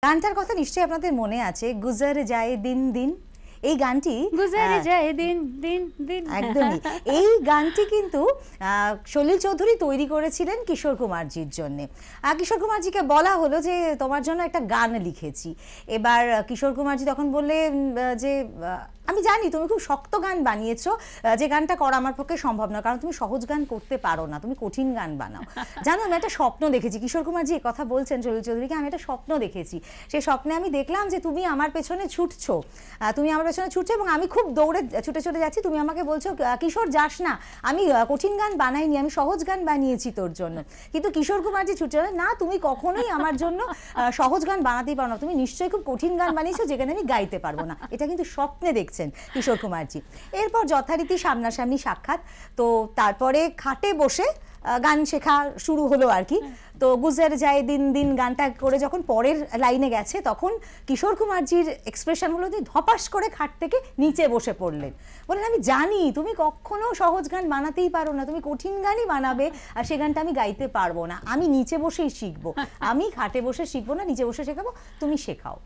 গানটার কথা নিশ্চয়ই আপনাদের মনে আছে, গুজর যায় দিন দিন। এই গানটি গুজর যায় দিন দিন দিন, একদমই এই গানটি কিন্তু সলিল চৌধুরী তৈরি করেছিলেন কিশোর কুমারজির জন্য। কিশোর কুমারজিকে বলা হলো যে তোমার জন্য একটা গান লিখেছি। এবার কিশোর কুমারজি তখন বললেন যে আমি জানি তুমি খুব শক্ত গান বানিয়েছো, যে গানটা করা আমার পক্ষে সম্ভব না, কারণ তুমি সহজ গান করতে পারো না, তুমি কঠিন গান বানাও। জানো আমি একটা স্বপ্ন দেখেছি, কিশোর কুমারজি এই কথা বলছেন সলিল চৌধুরীকে, আমি একটা স্বপ্ন দেখেছি। সেই স্বপ্নে আমি দেখলাম যে তুমি আমার পেছনে ছুটছো, এবং আমি খুব দৌড়ে ছুটে চলে যাচ্ছি, তুমি আমাকে বলছো কিশোর যাস না, আমি কঠিন গান বানাইনি, আমি সহজ গান বানিয়েছি তোর জন্য। কিন্তু কিশোর কুমারজি ছুটে না, তুমি কখনোই আমার জন্য সহজ গান বানাতেই পারো না, তুমি নিশ্চয়ই খুব কঠিন গান বানিয়েছো যেখানে আমি গাইতে পারবো না। এটা কিন্তু স্বপ্নে দেখছেন কিশোর কুমারজি। এরপর যথারীতি সামনাসামনি সাক্ষাৎ, তো তারপরে খাটে বসে গান শেখা শুরু হলো আর কি। তো গুজর যায় দিন দিন গানটা করে যখন পরের লাইনে গেছে, তখন কিশোর কুমারজির এক্সপ্রেশন হলো যে ধপাস করে খাট থেকে নিচে বসে পড়লেন, বললেন আমি জানি তুমি কখনো সহজ গান বানাতেই পারো না, তুমি কঠিন গানই বানাবে, আর সে গানটা আমি গাইতে পারবো না, আমি নিচে বসেই শিখবো, আমি খাটে বসে শিখবো না, নিচে বসে শেখাবো, তুমি শেখাও।